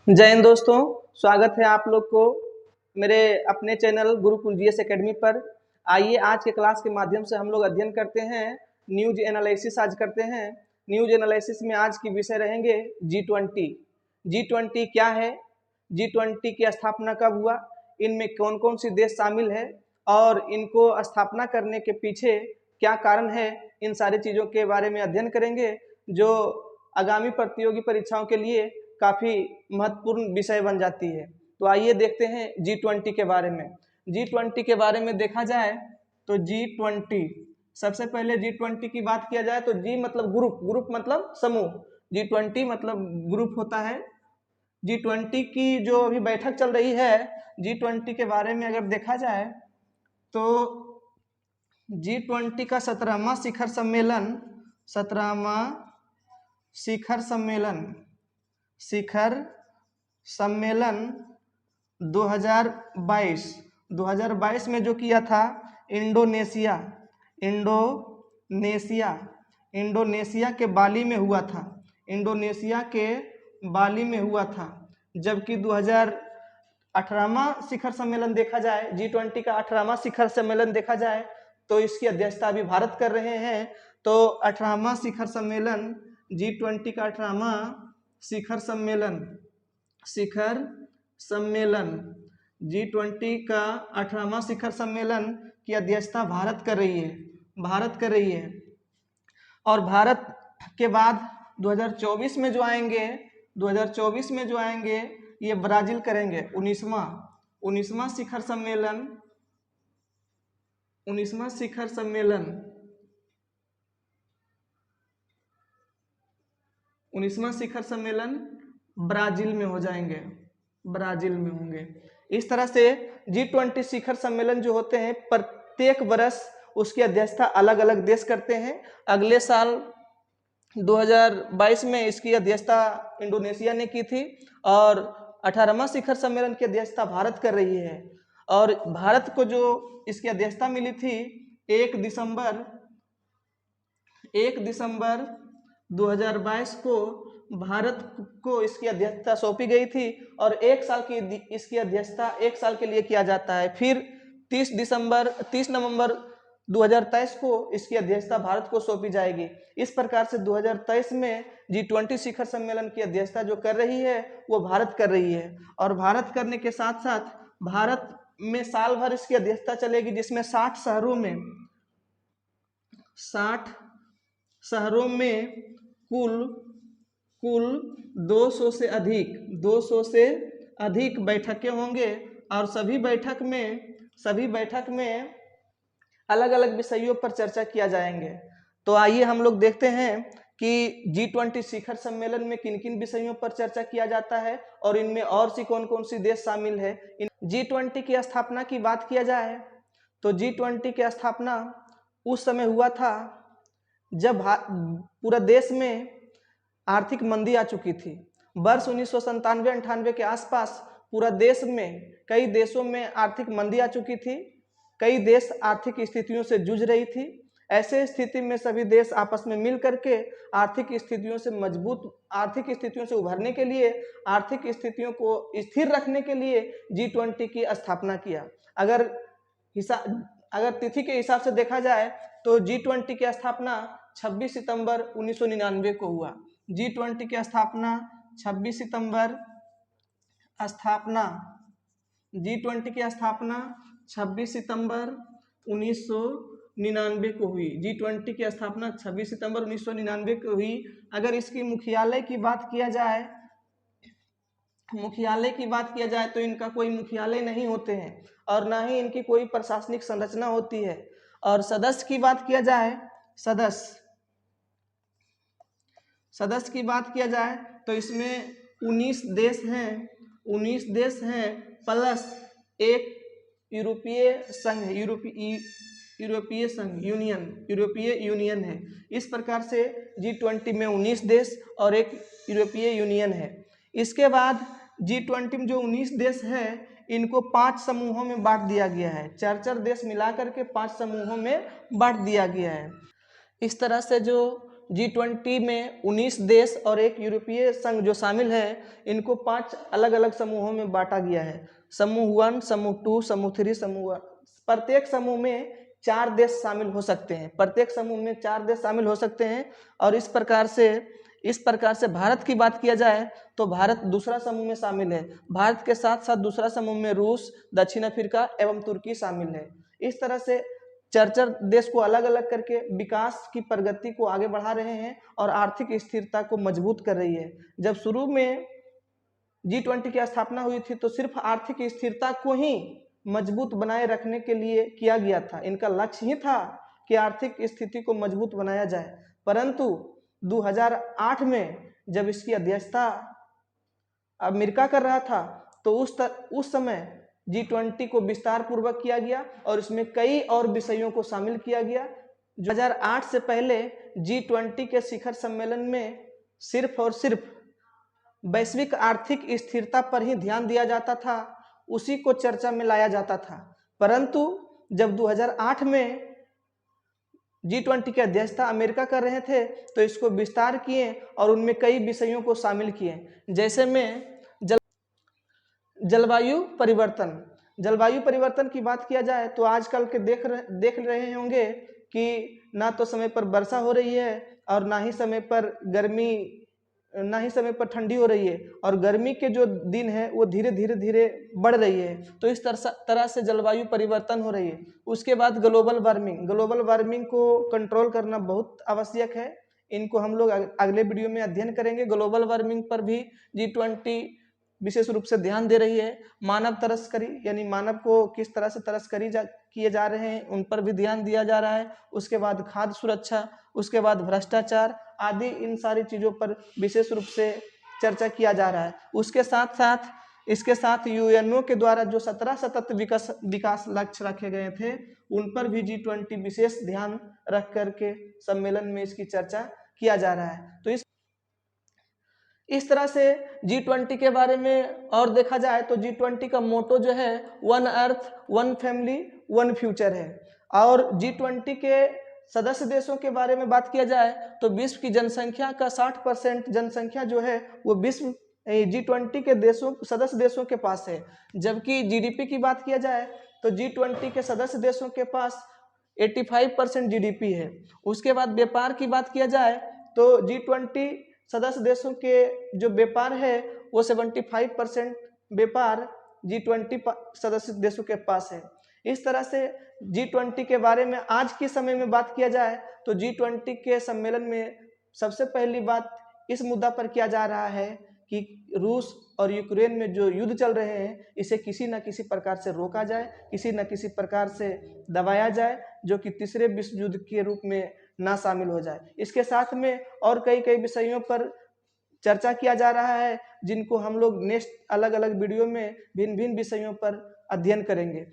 जय हिंद दोस्तों, स्वागत है आप लोग को मेरे अपने चैनल गुरुकुल जीएस एकेडमी पर। आइए आज के क्लास के माध्यम से हम लोग अध्ययन करते हैं न्यूज एनालिसिस। आज करते हैं न्यूज एनालिसिस में आज की विषय रहेंगे G20। G20 क्या है, G20 की स्थापना कब हुआ, इनमें कौन कौन सी देश शामिल है और इनको स्थापना करने के पीछे क्या कारण है, इन सारी चीज़ों के बारे में अध्ययन करेंगे जो आगामी प्रतियोगी परीक्षाओं के लिए काफ़ी महत्वपूर्ण विषय बन जाती है। तो आइए देखते हैं G20 के बारे में। G20 के बारे में देखा जाए तो G20, सबसे पहले G20 की बात किया जाए तो G मतलब ग्रुप, ग्रुप मतलब समूह, G20 मतलब ग्रुप होता है। G20 की जो अभी बैठक चल रही है, G20 के बारे में अगर देखा जाए तो G20 का 17वां शिखर सम्मेलन, 17वां शिखर सम्मेलन, शिखर सम्मेलन 2022 में जो किया था इंडोनेशिया, इंडोनेशिया के बाली में हुआ था, इंडोनेशिया के बाली में हुआ था। जबकि 2018वां शिखर सम्मेलन देखा जाए, G20 का 18वां शिखर सम्मेलन देखा जाए तो इसकी अध्यक्षता अभी भारत कर रहे हैं। तो 18वां शिखर सम्मेलन, G20 का 18वां शिखर सम्मेलन, G20 का 18वां शिखर सम्मेलन की अध्यक्षता भारत कर रही है। और भारत के बाद 2024 में जो आएंगे, 2024 में जो आएंगे ये ब्राजील करेंगे। 19वां शिखर सम्मेलन, 19वां शिखर सम्मेलन, 19वां शिखर सम्मेलन ब्राजील में हो जाएंगे, ब्राजील में होंगे। इस तरह से G20 शिखर सम्मेलन जो होते हैं प्रत्येक वर्ष उसकी अध्यक्षता अलग अलग देश करते हैं। अगले साल 2022 में इसकी अध्यक्षता इंडोनेशिया ने की थी और 18वां शिखर सम्मेलन की अध्यक्षता भारत कर रही है। और भारत को जो इसकी अध्यक्षता मिली थी 1 दिसंबर 2022 को भारत को इसकी अध्यक्षता सौंपी गई थी और 1 साल की इसकी अध्यक्षता 1 साल के लिए किया जाता है। फिर 30 नवंबर 2023 को इसकी अध्यक्षता भारत को सौंपी जाएगी। इस प्रकार से 2023 में G20 शिखर सम्मेलन की अध्यक्षता जो कर रही है वो भारत कर रही है। और भारत करने के साथ साथ भारत में साल भर इसकी अध्यक्षता चलेगी, जिसमें 60 शहरों में कुल 200 से अधिक बैठकें होंगे और सभी बैठक में अलग अलग विषयों पर चर्चा किया जाएंगे। तो आइए हम लोग देखते हैं कि G20 शिखर सम्मेलन में किन किन विषयों पर चर्चा किया जाता है और इनमें और सी कौन कौन सी देश शामिल है। G20 की स्थापना की बात किया जाए तो G20 की स्थापना उस समय हुआ था जब पूरा देश में आर्थिक मंदी आ चुकी थी। वर्ष 1997-98 के आसपास पूरा देश में, कई देशों में आर्थिक मंदी आ चुकी थी, कई देश आर्थिक स्थितियों से जूझ रही थी। ऐसे स्थिति में सभी देश आपस में मिल करके आर्थिक स्थितियों से उभरने के लिए, आर्थिक स्थितियों को स्थिर रखने के लिए G20 की स्थापना किया। अगर तिथि के हिसाब से देखा जाए तो G20 की स्थापना 26 सितंबर 1999 को हुआ। G20 की स्थापना 26 सितंबर G20 की स्थापना 26 सितंबर 1999 को हुई। G20 की स्थापना 26 सितंबर 1999 को हुई। अगर इसकी मुख्यालय की बात किया जाए तो इनका कोई मुख्यालय नहीं होते हैं और ना ही इनकी कोई प्रशासनिक संरचना होती है। और सदस्य की बात किया जाए, सदस्य की बात किया जाए तो इसमें 19 देश हैं प्लस एक यूरोपीय यूनियन है। इस प्रकार से G20 में 19 देश और एक यूरोपीय यूनियन है। इसके बाद G20 में जो 19 देश है इनको 5 समूहों में बांट दिया गया है। 4 देश मिला करके 5 समूहों में बांट दिया गया है। इस तरह से जो G20 में 19 देश और एक यूरोपीय संघ जो शामिल है, इनको 5 अलग अलग समूहों में बांटा गया है। समूह 1, समूह 2, समूह 3, समूह 1। प्रत्येक समूह में 4 देश शामिल हो सकते हैं, प्रत्येक समूह में 4 देश शामिल हो सकते हैं। और इस प्रकार से भारत की बात किया जाए तो भारत दूसरा समूह में शामिल है। भारत के साथ साथ दूसरा समूह में रूस, दक्षिण अफ्रीका एवं तुर्की शामिल है। इस तरह से चार देश को अलग अलग करके विकास की प्रगति को आगे बढ़ा रहे हैं और आर्थिक स्थिरता को मजबूत कर रही है। जब शुरू में G20 की स्थापना हुई थी तो सिर्फ आर्थिक स्थिरता को ही मजबूत बनाए रखने के लिए किया गया था। इनका लक्ष्य ही था कि आर्थिक स्थिति को मजबूत बनाया जाए। परंतु 2008 में जब इसकी अध्यक्षता अमेरिका कर रहा था तो उस समय G20 को विस्तार पूर्वक किया गया और इसमें कई और विषयों को शामिल किया गया। 2008 से पहले G20 के शिखर सम्मेलन में सिर्फ और सिर्फ वैश्विक आर्थिक स्थिरता पर ही ध्यान दिया जाता था, उसी को चर्चा में लाया जाता था। परंतु जब 2008 में G20 की अध्यक्षता अमेरिका कर रहे थे तो इसको विस्तार किए और उनमें कई विषयों को शामिल किए, जैसे में जलवायु परिवर्तन की बात किया जाए तो आजकल के देख रहे होंगे कि ना तो समय पर वर्षा हो रही है और ना ही समय पर ठंडी हो रही है, और गर्मी के जो दिन है वो धीरे धीरे बढ़ रही है। तो इस तरह से जलवायु परिवर्तन हो रही है। उसके बाद ग्लोबल वार्मिंग को कंट्रोल करना बहुत आवश्यक है। इनको हम लोग अगले वीडियो में अध्ययन करेंगे। ग्लोबल वार्मिंग पर भी G20 विशेष रूप से ध्यान दे रही है। मानव तस्करी यानी मानव को किस तरह से तस्करी किए जा रहे हैं उन पर भी ध्यान दिया जा रहा है। उसके बाद खाद्य सुरक्षा, उसके बाद भ्रष्टाचार आदि, इन सारी चीज़ों पर विशेष रूप से चर्चा किया जा रहा है। इसके साथ यूएनओ के द्वारा जो 17 सतत विकास लक्ष्य रखे गए थे उन पर भी G20 विशेष ध्यान रख करके सम्मेलन में इसकी चर्चा किया जा रहा है। तो इस तरह से G20 के बारे में और देखा जाए तो G20 का मोटो जो है one earth, one family, one future है। और G20 के सदस्य देशों के बारे में बात किया जाए तो विश्व की जनसंख्या का 60% जनसंख्या जो है वो विश्व G20 के सदस्य देशों के पास है। जबकि जीडीपी की बात किया जाए तो G20 के सदस्य देशों के पास 85% जीडीपी है। उसके बाद व्यापार की बात किया जाए तो G20 सदस्य देशों के जो व्यापार है वो 75% व्यापार G20 सदस्य देशों के पास है। इस तरह से G20 के बारे में आज के समय में बात किया जाए तो G20 के सम्मेलन में सबसे पहली बात इस मुद्दा पर किया जा रहा है कि रूस और यूक्रेन में जो युद्ध चल रहे हैं इसे किसी न किसी प्रकार से रोका जाए, किसी न किसी प्रकार से दबाया जाए, जो कि तीसरे विश्व युद्ध के रूप में ना शामिल हो जाए। इसके साथ में और कई विषयों पर चर्चा किया जा रहा है जिनको हम लोग नेक्स्ट अलग अलग वीडियो में भिन्न विषयों पर अध्ययन करेंगे।